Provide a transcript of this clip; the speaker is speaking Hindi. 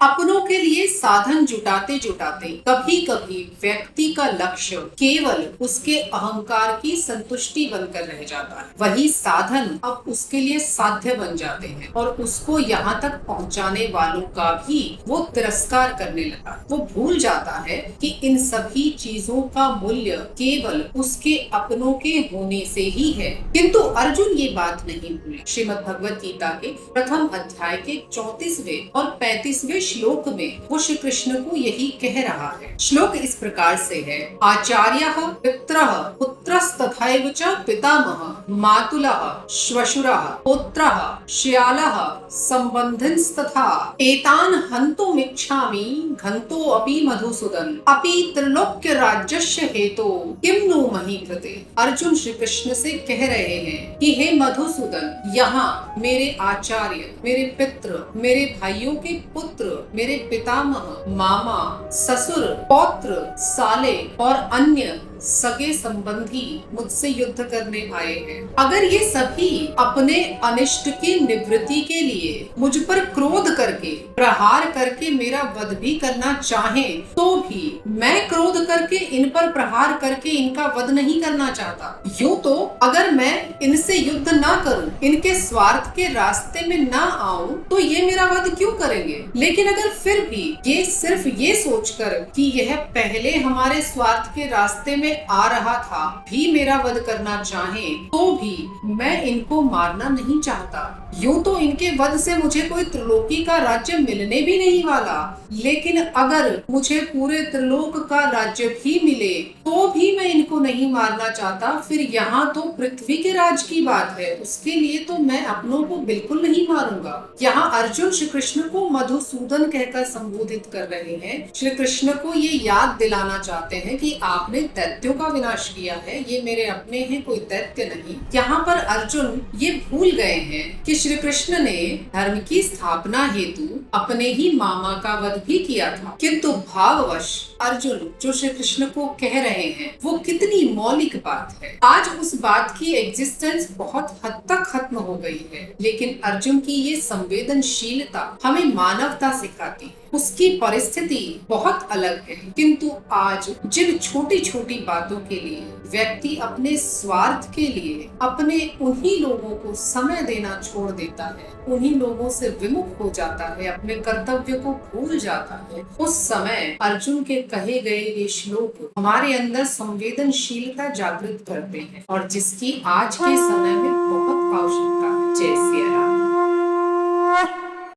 अपनों के लिए साधन जुटाते जुटाते कभी कभी व्यक्ति का लक्ष्य केवल उसके अहंकार की संतुष्टि बनकर रह जाता है। वही साधन अब उसके लिए साध्य बन जाते हैं और उसको यहाँ तक पहुँचाने वालों का भी वो तिरस्कार करने लगा। वो भूल जाता है कि इन सभी चीजों का मूल्य केवल उसके अपनों के होने से ही है। किंतु अर्जुन ये बात नहीं भूले। श्रीमद् भगवत गीता के प्रथम अध्याय के 34वें और 35वें श्लोक में वो श्री कृष्ण को यही कह रहा है। श्लोक इस प्रकार से है, आचार्यः पितरः पुत्रस्तथैव च पितामहः मातुलः श्वशुरः पौत्रः श्यालः सम्बन्धिनस्तथा एतान् हन्तुमिच्छामि घन्तो अपि मधुसूदन अपि त्रिलोक्य राज्यस्य हेतो किम नु मही कृते। अर्जुन श्री कृष्ण से कह रहे हैं कि हे मधुसूदन, यहाँ मेरे आचार्य, मेरे पितृ, मेरे भाइयों के पुत्र, मेरे पितामह, मामा, ससुर, पौत्र, साले और अन्य सगे संबंधी मुझसे युद्ध करने आए हैं। अगर ये सभी अपने अनिष्ट की निवृत्ति के लिए मुझ पर क्रोध करके, प्रहार करके मेरा वध भी करना चाहें, तो भी मैं क्रोध करके इन पर प्रहार करके इनका वध नहीं करना चाहता। यूं तो अगर मैं इनसे युद्ध ना करूं, इनके स्वार्थ के रास्ते में ना आऊं, तो ये मेरा वध क्यों करेंगे। लेकिन अगर फिर भी ये सिर्फ ये सोचकर कि यह पहले हमारे स्वार्थ के रास्ते में आ रहा था भी मेरा वध करना चाहे, तो भी मैं इनको मारना नहीं चाहता। यूं तो इनके वध से मुझे कोई त्रिलोकी का राज्य मिलने भी नहीं वाला, लेकिन अगर मुझे पूरे त्रिलोक का राज्य भी मिले तो भी मैं इनको नहीं मारना चाहता। फिर यहाँ तो पृथ्वी के राज की बात है, उसके लिए तो मैं अपनों को बिल्कुल नहीं मारूंगा। यहाँ अर्जुन श्री कृष्ण को मधुसूदन कहकर संबोधित कर रहे हैं। श्री कृष्ण को ये याद दिलाना चाहते हैं कि आपने दैत्यों का विनाश किया है, ये मेरे अपने हैं, कोई दैत्य नहीं। यहाँ पर अर्जुन ये भूल गए हैं कि श्री कृष्ण ने धर्म की स्थापना हेतु अपने ही मामा का वध भी किया था, किंतु भाववश अर्जुन जो श्री कृष्ण को कह रहे हैं वो कितनी मौलिक बात है। आज उस बात की एग्जिस्टेंस बहुत हद तक खत्म हो गई है, लेकिन अर्जुन की ये संवेदनशीलता हमें मानवता सिखाती है। उसकी परिस्थिति बहुत अलग है, किंतु आज जिन छोटी छोटी बातों के लिए व्यक्ति अपने स्वार्थ के लिए अपने उन्हीं लोगों को समय देना छोड़ देता है, उन्हीं लोगों से विमुख हो जाता है, अपने कर्तव्य को भूल जाता है, उस समय अर्जुन के कहे गए ये श्लोक हमारे अंदर संवेदनशीलता जागृत करते हैं और जिसकी आज के समय में बहुत आवश्यकता है। जय सिया राम।